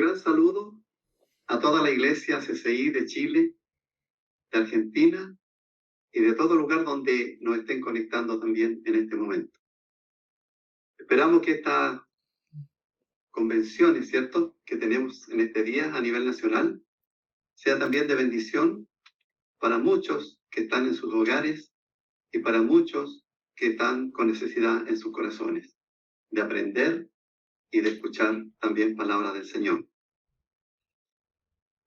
gran saludo a toda la iglesia CCI de Chile, de Argentina y de todo lugar donde nos estén conectando también en este momento. Esperamos que estas convenciones, ¿cierto?, que tenemos en este día a nivel nacional, sea también de bendición para muchos que están en sus hogares y para muchos que están con necesidad en sus corazones, de aprender y de escuchar también palabra del Señor.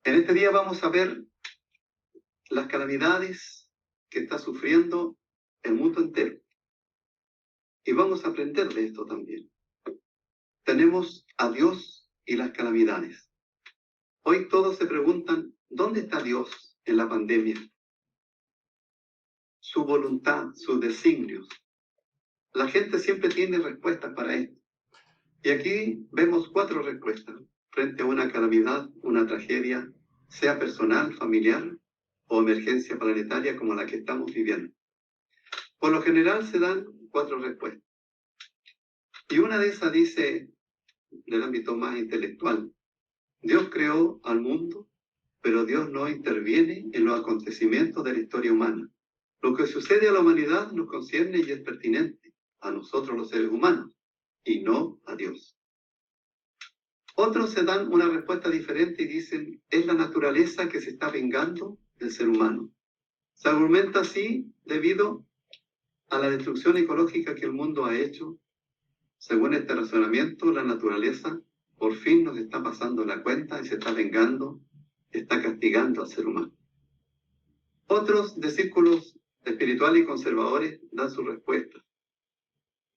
En este día vamos a ver las calamidades que está sufriendo el mundo entero. Y vamos a aprender de esto también. Tenemos a Dios y las calamidades. Hoy todos se preguntan, ¿dónde está Dios en la pandemia? Su voluntad, sus designios. La gente siempre tiene respuestas para esto. Y aquí vemos 4 respuestas frente a una calamidad, una tragedia, sea personal, familiar o emergencia planetaria como la que estamos viviendo. Por lo general se dan 4 respuestas. Y una de esas dice, del ámbito más intelectual, Dios creó al mundo, pero Dios no interviene en los acontecimientos de la historia humana. Lo que sucede a la humanidad nos concierne y es pertinente a nosotros los seres humanos, y no a Dios. Otros se dan una respuesta diferente y dicen, es la naturaleza que se está vengando del ser humano. Se argumenta así debido a la destrucción ecológica que el mundo ha hecho. Según este razonamiento, la naturaleza por fin nos está pasando la cuenta y se está vengando, está castigando al ser humano. Otros de círculos espirituales y conservadores dan su respuesta.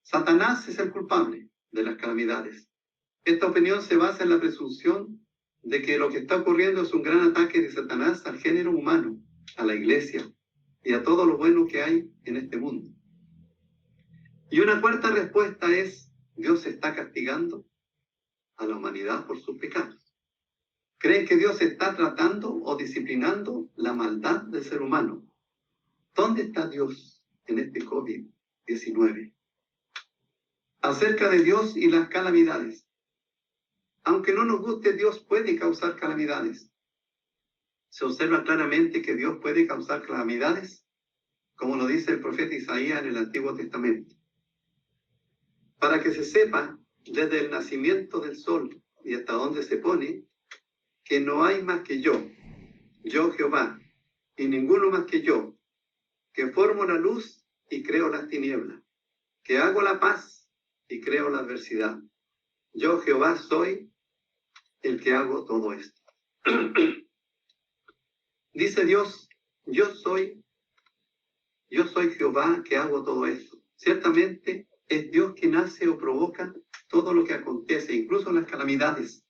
Satanás es el culpable de las calamidades. Esta opinión se basa en la presunción de que lo que está ocurriendo es un gran ataque de Satanás al género humano, a la iglesia y a todo lo bueno que hay en este mundo. Y una cuarta respuesta es, Dios está castigando a la humanidad por sus pecados. Creen que Dios está tratando o disciplinando la maldad del ser humano. ¿Dónde está Dios en este COVID-19? Acerca de Dios y las calamidades. Aunque no nos guste, Dios puede causar calamidades. Se observa claramente que Dios puede causar calamidades, como lo dice el profeta Isaías en el Antiguo Testamento. Para que se sepa, desde el nacimiento del sol y hasta donde se pone, que no hay más que yo Jehová, y ninguno más que yo, que formo la luz y creo las tinieblas, que hago la paz y creo la adversidad. Yo Jehová soy el que hago todo esto. Dice Dios, yo soy Jehová que hago todo esto. Ciertamente es Dios quien hace o provoca todo lo que acontece, incluso las calamidades.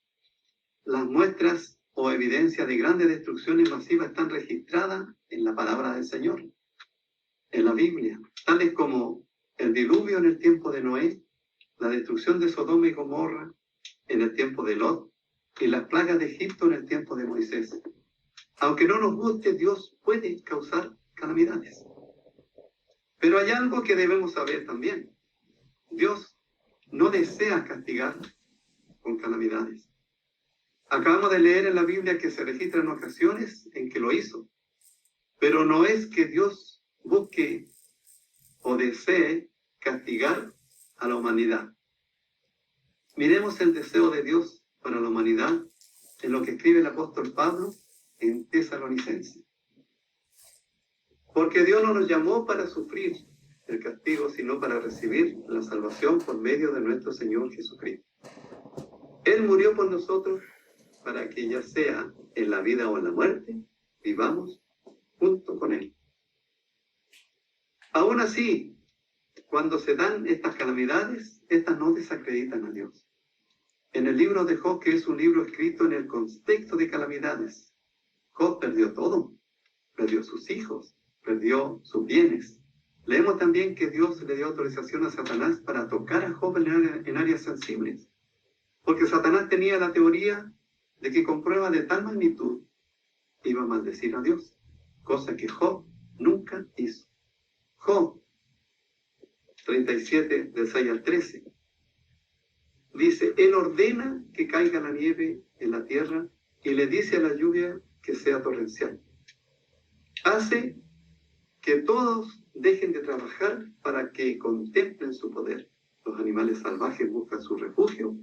Las muestras o evidencias de grandes destrucciones masivas están registradas en la palabra del Señor, en la Biblia, tales como el diluvio en el tiempo de Noé, la destrucción de Sodoma y Gomorra en el tiempo de Lot y las plagas de Egipto en el tiempo de Moisés. Aunque no nos guste, Dios puede causar calamidades. Pero hay algo que debemos saber también. Dios no desea castigar con calamidades. Acabamos de leer en la Biblia que se registran ocasiones en que lo hizo. Pero no es que Dios busque o desee castigar a la humanidad. Miremos el deseo de Dios para la humanidad en lo que escribe el apóstol Pablo en Tesalonicenses. Porque Dios no nos llamó para sufrir el castigo, sino para recibir la salvación por medio de nuestro Señor Jesucristo. Él murió por nosotros para que ya sea en la vida o en la muerte, vivamos junto con Él. Aún así, cuando se dan estas calamidades, estas no desacreditan a Dios. En el libro de Job, que es un libro escrito en el contexto de calamidades, Job perdió todo, perdió sus hijos, perdió sus bienes. Leemos también que Dios le dio autorización a Satanás para tocar a Job en áreas sensibles, porque Satanás tenía la teoría de que con pruebas de tal magnitud iba a maldecir a Dios, cosa que Job nunca hizo. Job 37, del 6 al 13, dice, Él ordena que caiga la nieve en la tierra y le dice a la lluvia que sea torrencial. Hace que todos dejen de trabajar para que contemplen su poder. Los animales salvajes buscan su refugio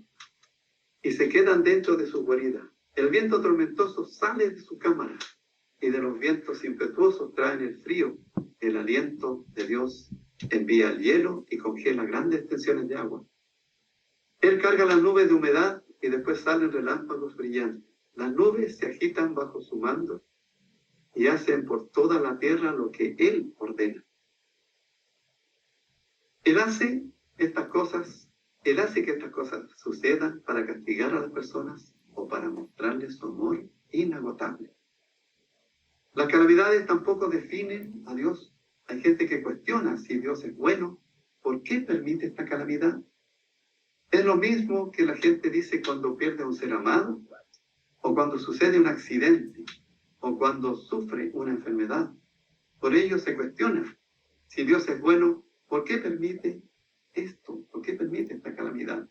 y se quedan dentro de sus guaridas. El viento tormentoso sale de su cámara y de los vientos impetuosos traen el frío. El aliento de Dios envía el hielo y congela grandes extensiones de agua. Él carga las nubes de humedad y después salen relámpagos brillantes. Las nubes se agitan bajo su mando y hacen por toda la tierra lo que Él ordena. Él hace que estas cosas sucedan para castigar a las personas o para mostrarles su amor inagotable. Las calamidades tampoco definen a Dios. Hay gente que cuestiona si Dios es bueno. ¿Por qué permite esta calamidad? Es lo mismo que la gente dice cuando pierde a un ser amado, o cuando sucede un accidente, o cuando sufre una enfermedad. Por ello se cuestiona si Dios es bueno. ¿Por qué permite esto? ¿Por qué permite esta calamidad?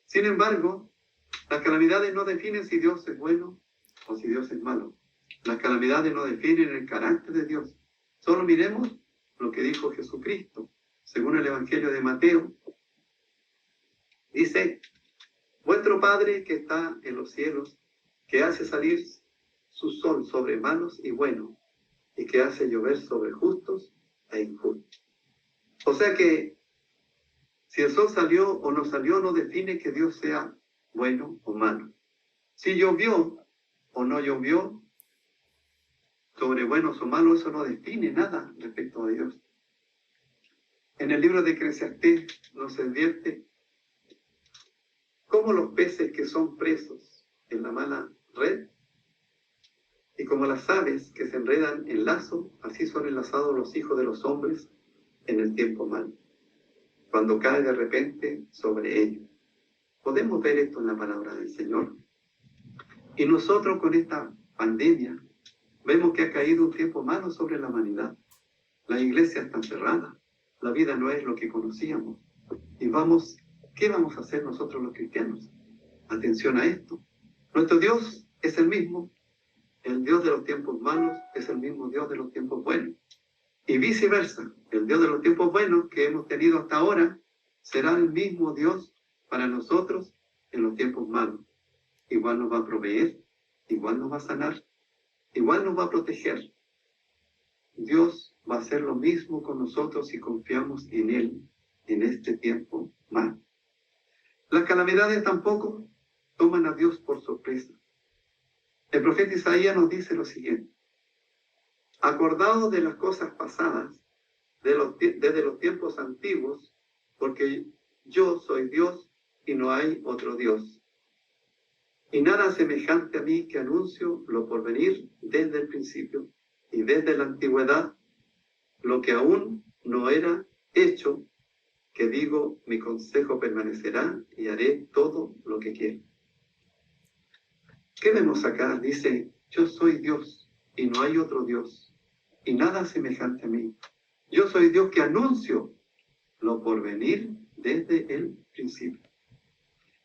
Sin embargo, las calamidades no definen si Dios es bueno o si Dios es malo. Las calamidades no definen el carácter de Dios. Solo miremos lo que dijo Jesucristo. Según el Evangelio de Mateo, dice: vuestro Padre que está en los cielos, que hace salir su sol sobre malos y buenos, y que hace llover sobre justos e injustos. O sea que si el sol salió o no salió, no define que Dios sea bueno o malo. Si llovió o no llovió, sobre buenos o malos, eso no define nada respecto a Dios. En el libro de Eclesiastés nos advierte cómo los peces que son presos en la mala red y como las aves que se enredan en lazo, así son enlazados los hijos de los hombres en el tiempo malo, cuando cae de repente sobre ellos. Podemos ver esto en la palabra del Señor. Y nosotros con esta pandemia vemos que ha caído un tiempo malo sobre la humanidad. Las iglesias están cerradas, la vida no es lo que conocíamos. Y ¿qué vamos a hacer nosotros los cristianos? Atención a esto. Nuestro Dios es el mismo. El Dios de los tiempos malos es el mismo Dios de los tiempos buenos. Y viceversa, el Dios de los tiempos buenos que hemos tenido hasta ahora será el mismo Dios para nosotros en los tiempos malos. Igual nos va a proveer, igual nos va a sanar, igual nos va a proteger. Dios va a hacer lo mismo con nosotros si confiamos en Él en este tiempo malo. Las calamidades tampoco toman a Dios por sorpresa. El profeta Isaías nos dice lo siguiente: acordaos de las cosas pasadas, desde los tiempos antiguos, porque yo soy Dios y no hay otro Dios. Y nada semejante a mí que anuncio lo por venir desde el principio y desde la antigüedad, lo que aún no era hecho, que digo, mi consejo permanecerá y haré todo lo que quiero. ¿Qué vemos acá? Dice, yo soy Dios y no hay otro Dios, y nada semejante a mí. Yo soy Dios que anuncio lo por venir desde el principio.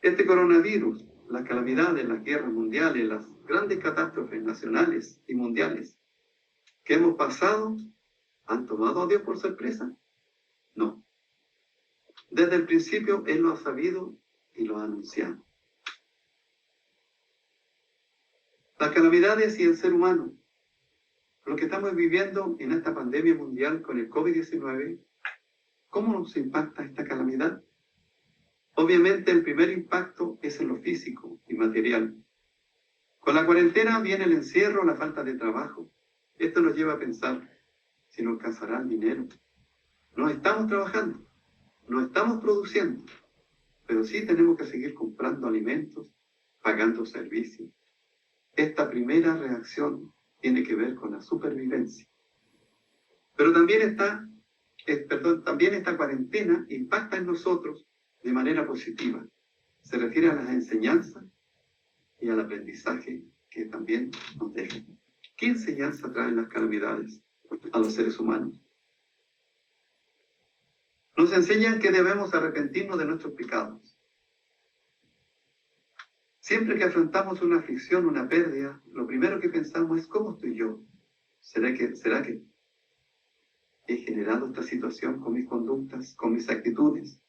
Este coronavirus, las calamidades, las guerras mundiales, las grandes catástrofes nacionales y mundiales que hemos pasado, ¿han tomado a Dios por sorpresa? No. Desde el principio Él lo ha sabido y lo ha anunciado. Las calamidades y el ser humano, lo que estamos viviendo en esta pandemia mundial con el COVID-19, ¿cómo nos impacta esta calamidad? Obviamente el primer impacto es en lo físico y material. Con la cuarentena viene el encierro, la falta de trabajo. Esto nos lleva a pensar si nos alcanzará el dinero. No estamos trabajando, no estamos produciendo, pero sí tenemos que seguir comprando alimentos, pagando servicios. Esta primera reacción tiene que ver con la supervivencia. Pero también esta cuarentena impacta en nosotros de manera positiva. Se refiere a las enseñanzas y al aprendizaje que también nos deja. ¿Qué enseñanza traen las calamidades a los seres humanos? Nos enseñan que debemos arrepentirnos de nuestros pecados. Siempre que afrontamos una aflicción, una pérdida, lo primero que pensamos es, ¿cómo estoy yo? ¿Será que he generado esta situación con mis conductas, con mis actitudes?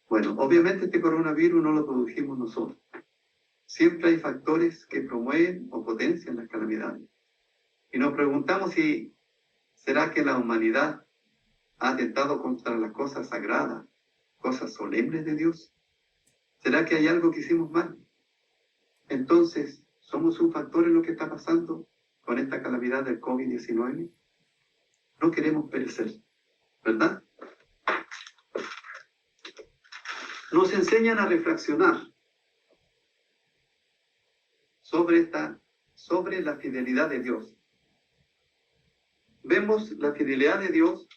Bueno, obviamente este coronavirus no lo produjimos nosotros. Siempre hay factores que promueven o potencian las calamidades. Y nos preguntamos si ¿será que la humanidad ha atentado contra las cosas sagradas, cosas solemnes de Dios? ¿Será que hay algo que hicimos mal? Entonces, ¿somos un factor en lo que está pasando con esta calamidad del COVID-19? No queremos perecer, ¿verdad? Nos enseñan a reflexionar sobre la fidelidad de Dios. Vemos la fidelidad de Dios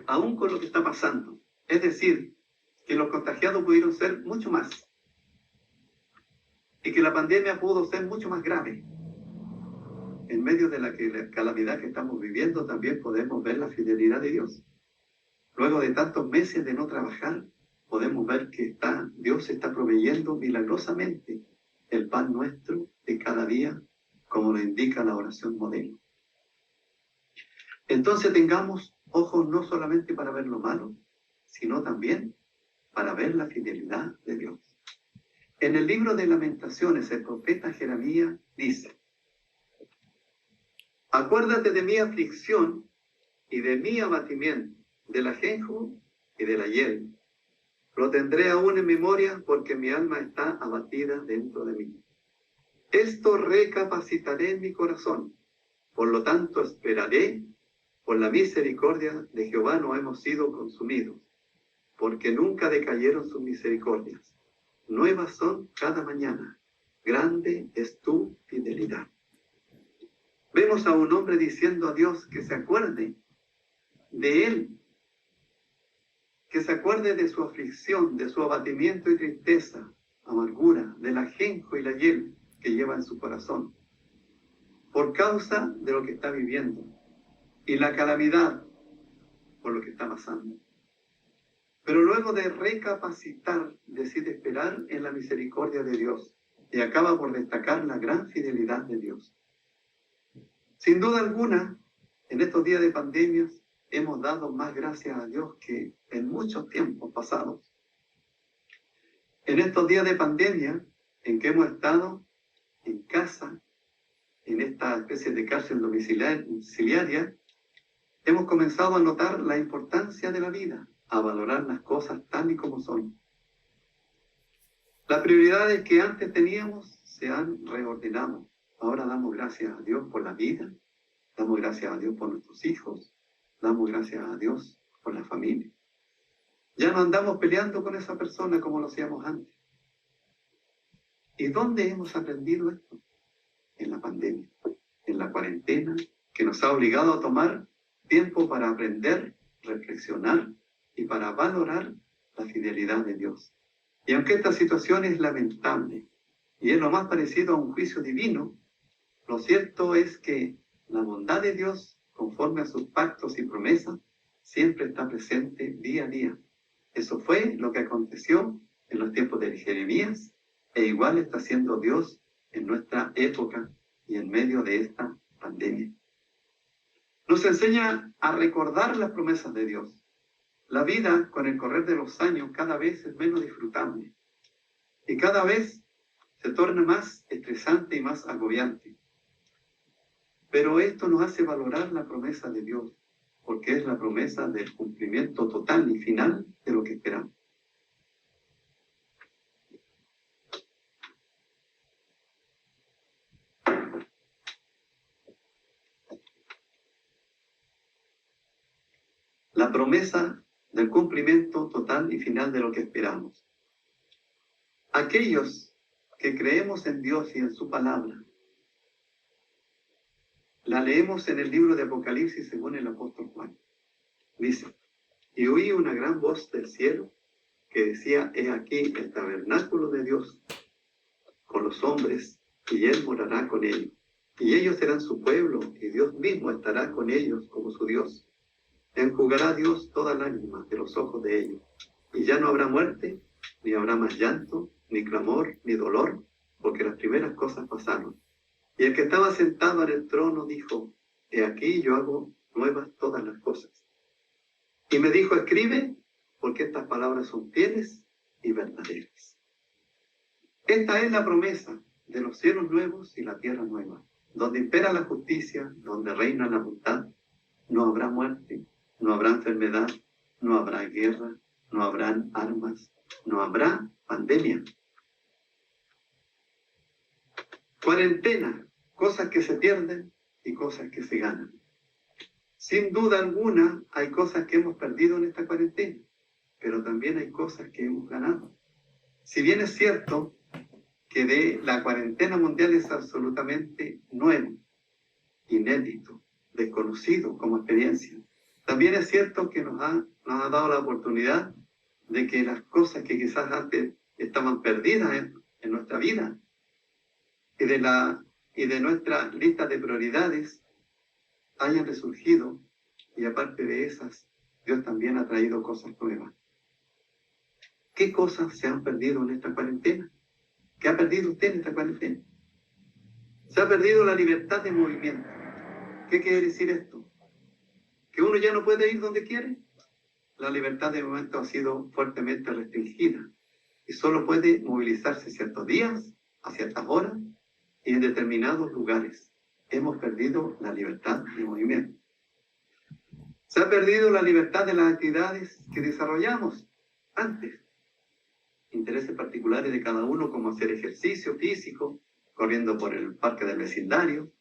aún con lo que está pasando. Es decir, que los contagiados pudieron ser mucho más y que la pandemia pudo ser mucho más grave. En medio de la calamidad que estamos viviendo también podemos ver la fidelidad de Dios. Luego de tantos meses de no trabajar, podemos ver que Dios está proveyendo milagrosamente el pan nuestro de cada día, como lo indica la oración modelo. Entonces tengamos ojos no solamente para ver lo malo, sino también para ver la fidelidad de Dios. En el libro de Lamentaciones, el profeta Jeremías dice: acuérdate de mi aflicción y de mi abatimiento, del ajenjo y de la hiel. Lo tendré aún en memoria porque mi alma está abatida dentro de mí. Esto recapacitaré en mi corazón. Por lo tanto esperaré. Por la misericordia de Jehová no hemos sido consumidos, porque nunca decayeron sus misericordias. Nuevas son cada mañana. Grande es tu fidelidad. Vemos a un hombre diciendo a Dios que se acuerde de él, que se acuerde de su aflicción, de su abatimiento y tristeza, amargura, del ajenjo y la hiel que lleva en su corazón, por causa de lo que está viviendo, y la calamidad por lo que está pasando. Pero luego de recapacitar, decide esperar en la misericordia de Dios, y acaba por destacar la gran fidelidad de Dios. Sin duda alguna, en estos días de pandemias, hemos dado más gracias a Dios que en muchos tiempos pasados. En estos días de pandemia, en que hemos estado en casa, en esta especie de cárcel domiciliaria, hemos comenzado a notar la importancia de la vida, a valorar las cosas tal y como son. Las prioridades que antes teníamos se han reordenado. Ahora damos gracias a Dios por la vida, damos gracias a Dios por nuestros hijos, damos gracias a Dios por la familia. Ya no andamos peleando con esa persona como lo hacíamos antes. ¿Y dónde hemos aprendido esto? En la pandemia, en la cuarentena, que nos ha obligado a tomar tiempo para aprender, reflexionar y para valorar la fidelidad de Dios. Y aunque esta situación es lamentable y es lo más parecido a un juicio divino, lo cierto es que la bondad de Dios, conforme a sus pactos y promesas, siempre está presente día a día. Eso fue lo que aconteció en los tiempos de Jeremías, e igual está haciendo Dios en nuestra época y en medio de esta pandemia. Nos enseña a recordar las promesas de Dios. La vida, con el correr de los años, cada vez es menos disfrutable y cada vez se torna más estresante y más agobiante. Pero esto nos hace valorar la promesa de Dios, porque es la promesa del cumplimiento total y final de lo que esperamos. La promesa del cumplimiento total y final de lo que esperamos. Aquellos que creemos en Dios y en su palabra, la leemos en el libro de Apocalipsis según el apóstol Juan. Dice: y oí una gran voz del cielo que decía: he aquí el tabernáculo de Dios con los hombres, y él morará con ellos. Y ellos serán su pueblo, y Dios mismo estará con ellos como su Dios. Enjugará Dios toda lágrima de los ojos de ellos, y ya no habrá muerte, ni habrá más llanto, ni clamor, ni dolor, porque las primeras cosas pasaron. Y el que estaba sentado en el trono dijo, he aquí yo hago nuevas todas las cosas. Y me dijo, escribe, porque estas palabras son fieles y verdaderas. Esta es la promesa de los cielos nuevos y la tierra nueva, donde impera la justicia, donde reina la bondad. No habrá muerte, no habrá enfermedad, no habrá guerra, no habrán armas, no habrá pandemia. Cuarentena, cosas que se pierden y cosas que se ganan. Sin duda alguna hay cosas que hemos perdido en esta cuarentena, pero también hay cosas que hemos ganado. Si bien es cierto que de la cuarentena mundial es absolutamente nuevo, inédito, desconocido como experiencia, también es cierto que nos ha dado la oportunidad de que las cosas que quizás antes estaban perdidas en nuestra vida y de nuestra lista de prioridades hayan resurgido, y aparte de esas, Dios también ha traído cosas nuevas. ¿Qué cosas se han perdido en esta cuarentena? ¿Qué ha perdido usted en esta cuarentena? Se ha perdido la libertad de movimiento. ¿Qué quiere decir esto? ¿Que uno ya no puede ir donde quiere? La libertad de movimiento ha sido fuertemente restringida y solo puede movilizarse ciertos días, a ciertas horas y en determinados lugares. Hemos perdido la libertad de movimiento. Se ha perdido la libertad de las actividades que desarrollamos antes. Intereses particulares de cada uno, como hacer ejercicio físico, corriendo por el parque del vecindario.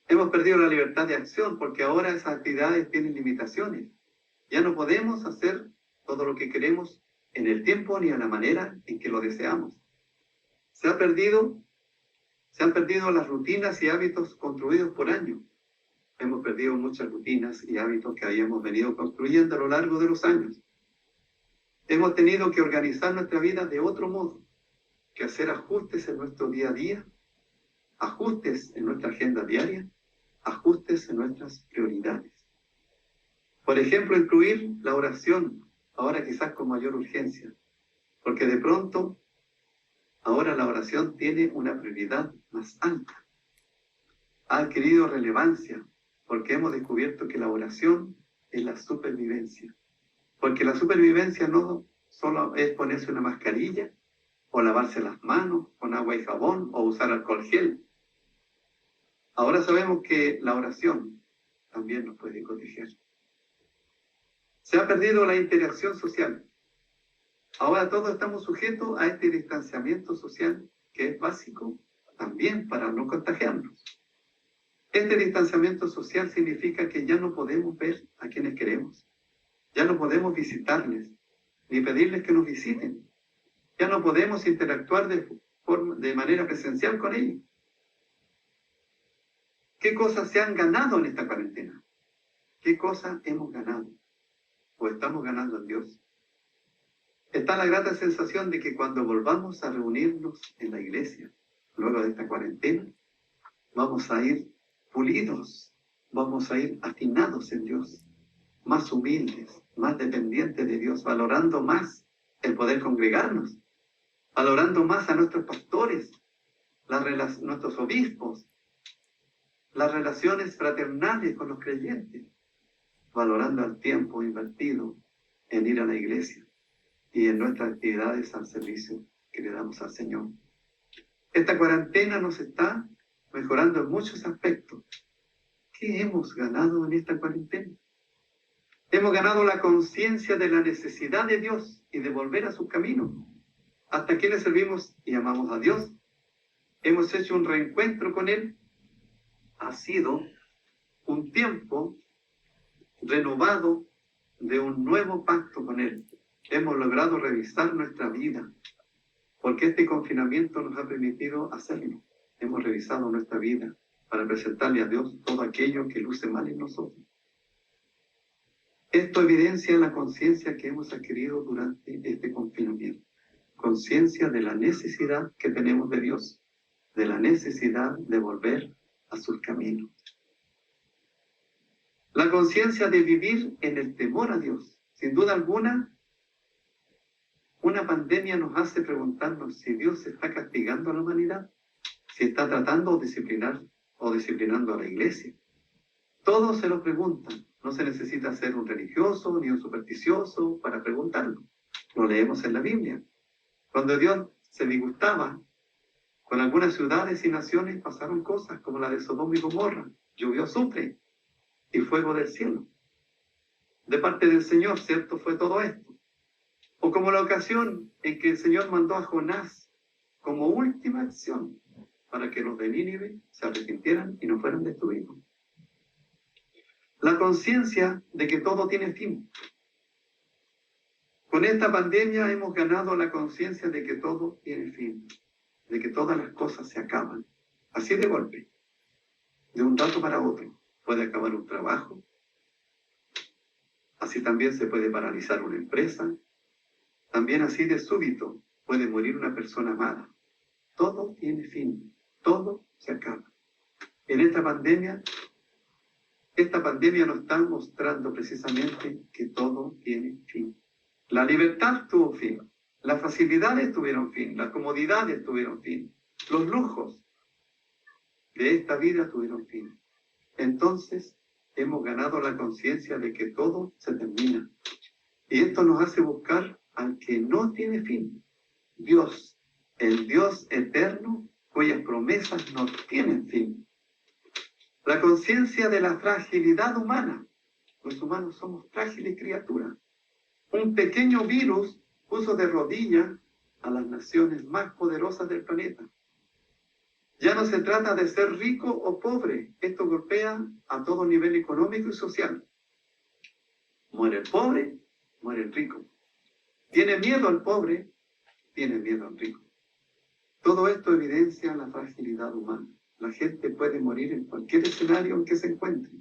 Hemos perdido la libertad de acción porque ahora esas actividades tienen limitaciones. Ya no podemos hacer todo lo que queremos en el tiempo ni a la manera en que lo deseamos. Se han perdido las rutinas y hábitos construidos por años. Hemos perdido muchas rutinas y hábitos que habíamos venido construyendo a lo largo de los años. Hemos tenido que organizar nuestra vida de otro modo, que hacer ajustes en nuestro día a día, ajustes en nuestra agenda diaria, ajustes en nuestras prioridades. Por ejemplo, incluir la oración, ahora quizás con mayor urgencia, porque de pronto, ahora la oración tiene una prioridad más alta. Ha adquirido relevancia, porque hemos descubierto que la oración es la supervivencia. Porque la supervivencia no solo es ponerse una mascarilla, o lavarse las manos con agua y jabón, o usar alcohol gel. Ahora sabemos que la oración también nos puede proteger. Se ha perdido la interacción social. Ahora todos estamos sujetos a este distanciamiento social que es básico también para no contagiarnos. Este distanciamiento social significa que ya no podemos ver a quienes queremos. Ya no podemos visitarles, ni pedirles que nos visiten. Ya no podemos interactuar de manera presencial con ellos. ¿Qué cosas se han ganado en esta cuarentena? ¿Qué cosas hemos ganado? ¿O estamos ganando en Dios? Está la grata sensación de que cuando volvamos a reunirnos en la iglesia, luego de esta cuarentena, vamos a ir pulidos, vamos a ir afinados en Dios, más humildes, más dependientes de Dios, valorando más el poder congregarnos, valorando más a nuestros pastores, nuestros obispos, las relaciones fraternales con los creyentes, valorando el tiempo invertido en ir a la iglesia y en nuestras actividades al servicio que le damos al Señor. Esta cuarentena nos está mejorando en muchos aspectos. ¿Qué hemos ganado en esta cuarentena? Hemos ganado la conciencia de la necesidad de Dios y de volver a sus caminos. Hasta que le servimos y amamos a Dios. Hemos hecho un reencuentro con Él. Ha sido un tiempo renovado de un nuevo pacto con Él. Hemos logrado revisar nuestra vida, porque este confinamiento nos ha permitido hacerlo. Hemos revisado nuestra vida para presentarle a Dios todo aquello que luce mal en nosotros. Esto evidencia la conciencia que hemos adquirido durante este confinamiento. Conciencia de la necesidad que tenemos de Dios, de la necesidad de volver a sus caminos. La conciencia de vivir en el temor a Dios. Sin duda alguna, una pandemia nos hace preguntarnos si Dios está castigando a la humanidad, si está tratando de disciplinar o disciplinando a la iglesia. Todos se lo preguntan. No se necesita ser un religioso ni un supersticioso para preguntarlo. Lo leemos en la Biblia. Cuando Dios se disgustaba con algunas ciudades y naciones, pasaron cosas como la de Sodoma y Gomorra. Llovió azufre y fuego del cielo. De parte del Señor, ¿cierto? Fue todo esto. O como la ocasión en que el Señor mandó a Jonás como última acción para que los de Nínive se arrepintieran y no fueran destruidos. La conciencia de que todo tiene fin. Con esta pandemia hemos ganado la conciencia de que todo tiene fin, de que todas las cosas se acaban, así de golpe, de un rato para otro. Puede acabar un trabajo, así también se puede paralizar una empresa, también así de súbito puede morir una persona amada. Todo tiene fin, todo se acaba. En esta pandemia nos está mostrando precisamente que todo tiene fin. La libertad tuvo fin, las facilidades tuvieron fin, las comodidades tuvieron fin, los lujos de esta vida tuvieron fin. Entonces hemos ganado la conciencia de que todo se termina. Y esto nos hace buscar al que no tiene fin, Dios, el Dios eterno cuyas promesas no tienen fin. La conciencia de la fragilidad humana. Los humanos somos frágiles criaturas. Un pequeño virus puso de rodillas a las naciones más poderosas del planeta. Ya no se trata de ser rico o pobre. Esto golpea a todo nivel económico y social. Muere el pobre, muere el rico. Tiene miedo al pobre, tiene miedo al rico. Todo esto evidencia la fragilidad humana. La gente puede morir en cualquier escenario en que se encuentre.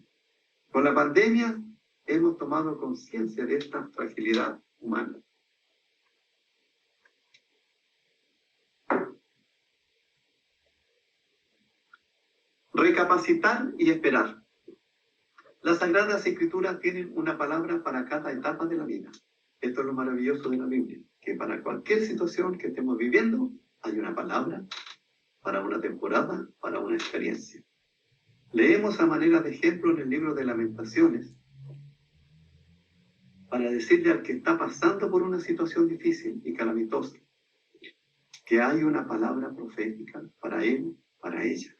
Con la pandemia hemos tomado conciencia de esta fragilidad humana. Recapacitar y esperar. Las Sagradas Escrituras tienen una palabra para cada etapa de la vida. Esto es lo maravilloso de la Biblia, que para cualquier situación que estemos viviendo hay una palabra para una temporada, para una experiencia. Leemos a manera de ejemplo en el libro de Lamentaciones para decirle al que está pasando por una situación difícil y calamitosa que hay una palabra profética para él, para ella.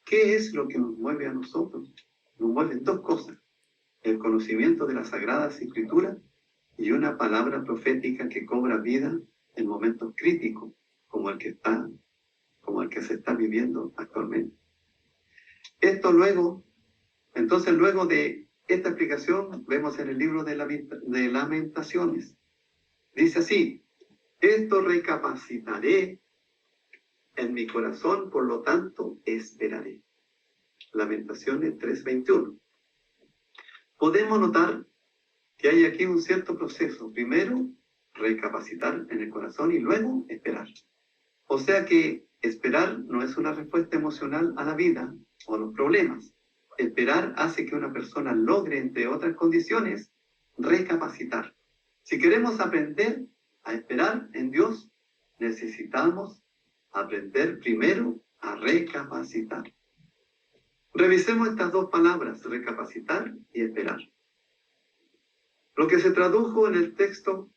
¿Qué es lo que nos mueve a nosotros? Nos mueven dos cosas: el conocimiento de las Sagradas Escrituras y una palabra profética que cobra vida en momentos críticos como el que se está viviendo actualmente. Entonces luego de esta explicación vemos en el libro de Lamentaciones. Dice así: esto recapacitaré en mi corazón, por lo tanto esperaré. Lamentaciones 3:21. Podemos notar que hay aquí un cierto proceso. Primero, recapacitar en el corazón y luego esperar. O sea que esperar no es una respuesta emocional a la vida o a los problemas. Esperar hace que una persona logre, entre otras condiciones, recapacitar. Si queremos aprender a esperar en Dios, necesitamos aprender primero a recapacitar. Revisemos estas dos palabras, recapacitar y esperar. Lo que se tradujo en el texto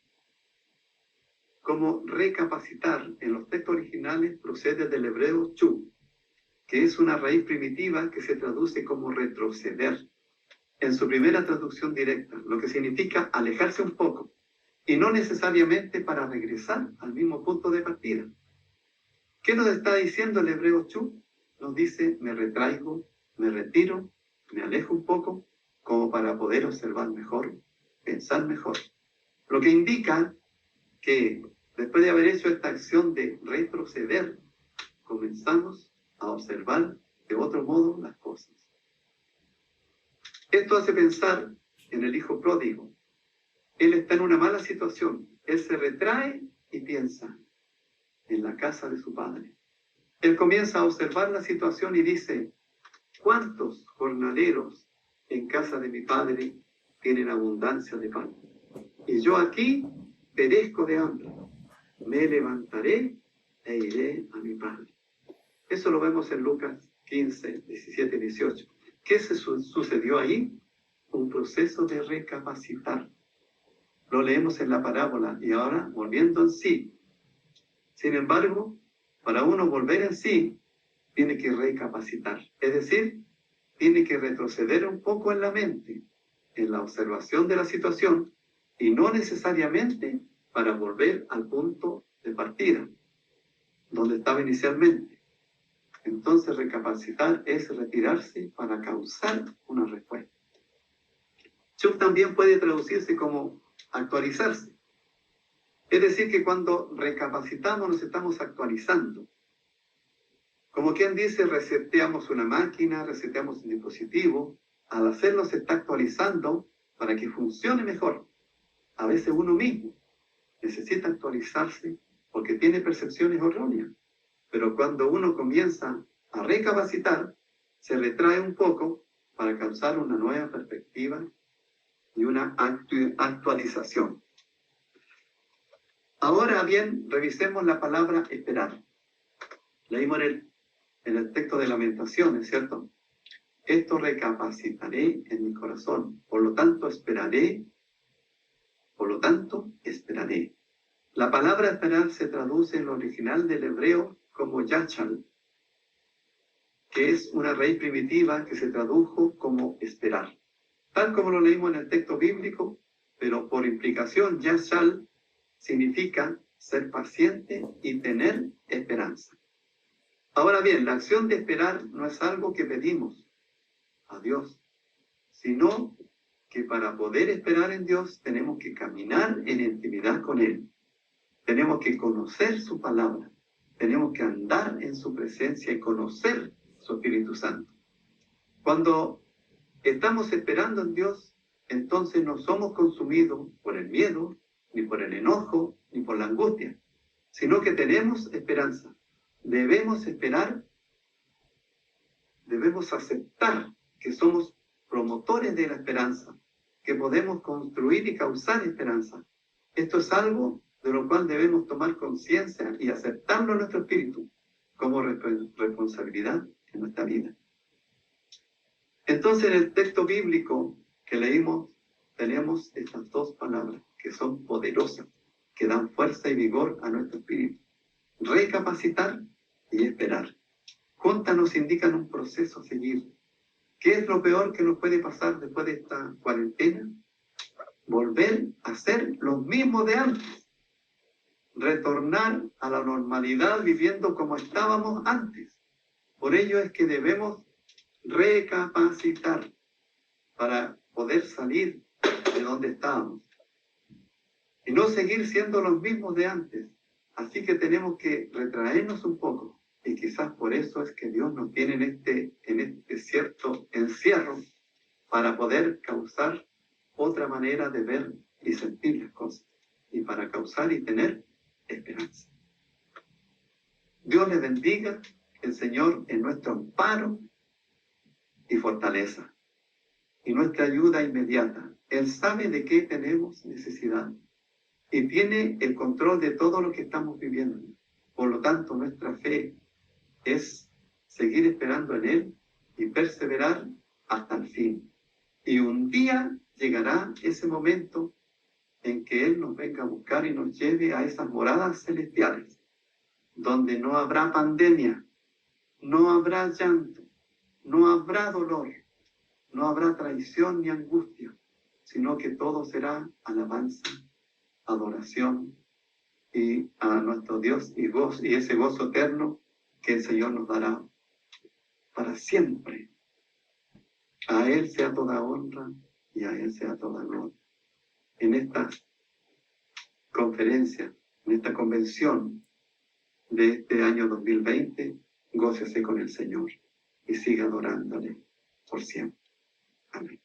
como recapacitar en los textos originales procede del hebreo chu, que es una raíz primitiva que se traduce como retroceder en su primera traducción directa, lo que significa alejarse un poco, y no necesariamente para regresar al mismo punto de partida. ¿Qué nos está diciendo el hebreo chu? Nos dice: me retraigo, me retiro, me alejo un poco, como para poder observar mejor, pensar mejor. Lo que indica que después de haber hecho esta acción de retroceder, comenzamos a observar de otro modo las cosas. Esto hace pensar en el hijo pródigo. Él está en una mala situación. Él se retrae y piensa en la casa de su padre. Él comienza a observar la situación y dice: ¿cuántos jornaleros en casa de mi padre tienen abundancia de pan? Y yo aquí perezco de hambre, me levantaré e iré a mi padre. Eso lo vemos en Lucas 15, 17 y 18. ¿Qué sucedió ahí? Un proceso de recapacitar. Lo leemos en la parábola y ahora volviendo en sí. Sin embargo, para uno volver en sí, tiene que recapacitar. Es decir, tiene que retroceder un poco en la mente, en la observación de la situación, y no necesariamente para volver al punto de partida, donde estaba inicialmente. Entonces, recapacitar es retirarse para causar una respuesta. Shuk también puede traducirse como actualizarse. Es decir, que cuando recapacitamos nos estamos actualizando. Como quien dice, reseteamos una máquina, reseteamos un dispositivo. Al hacerlo se está actualizando para que funcione mejor. A veces uno mismo necesita actualizarse porque tiene percepciones erróneas. Pero cuando uno comienza a recapacitar, se retrae un poco para causar una nueva perspectiva y una actualización. Ahora bien, revisemos la palabra esperar. Leímos en el texto de Lamentaciones, ¿cierto? Esto recapacitaré en mi corazón, por lo tanto esperaré. La palabra esperar se traduce en el original del hebreo como yachal, que es una raíz primitiva que se tradujo como esperar. Tal como lo leímos en el texto bíblico, pero por implicación, yachal significa ser paciente y tener esperanza. Ahora bien, la acción de esperar no es algo que pedimos a Dios, sino que para poder esperar en Dios tenemos que caminar en intimidad con Él. Tenemos que conocer su palabra, tenemos que andar en su presencia y conocer su Espíritu Santo. Cuando estamos esperando en Dios, entonces no somos consumidos por el miedo, ni por el enojo, ni por la angustia, sino que tenemos esperanza. Debemos esperar, debemos aceptar que somos promotores de la esperanza, que podemos construir y causar esperanza. Esto es algo de lo cual debemos tomar conciencia y aceptarlo en nuestro espíritu como responsabilidad en nuestra vida. Entonces, en el texto bíblico que leímos, tenemos estas dos palabras que son poderosas, que dan fuerza y vigor a nuestro espíritu. Recapacitar y esperar. Juntas nos indican un proceso a seguir. ¿Qué es lo peor que nos puede pasar después de esta cuarentena? Volver a ser los mismos de antes. Retornar a la normalidad viviendo como estábamos antes. Por ello es que debemos recapacitar para poder salir de donde estábamos y no seguir siendo los mismos de antes. Así que tenemos que retraernos un poco y quizás por eso es que Dios nos tiene en este cierto encierro para poder causar otra manera de ver y sentir las cosas y para causar y tener esperanza. Dios les bendiga, el Señor es nuestro amparo y fortaleza y nuestra ayuda inmediata. Él sabe de qué tenemos necesidad y tiene el control de todo lo que estamos viviendo. Por lo tanto, nuestra fe es seguir esperando en Él y perseverar hasta el fin. Y un día llegará ese momento en que Él nos venga a buscar y nos lleve a esas moradas celestiales, donde no habrá pandemia, no habrá llanto, no habrá dolor, no habrá traición ni angustia, sino que todo será alabanza, adoración y a nuestro Dios y gozo, y ese gozo eterno que el Señor nos dará para siempre. A Él sea toda honra y a Él sea toda gloria. En esta conferencia, en esta convención de este año 2020, gócese con el Señor y siga adorándole por siempre. Amén.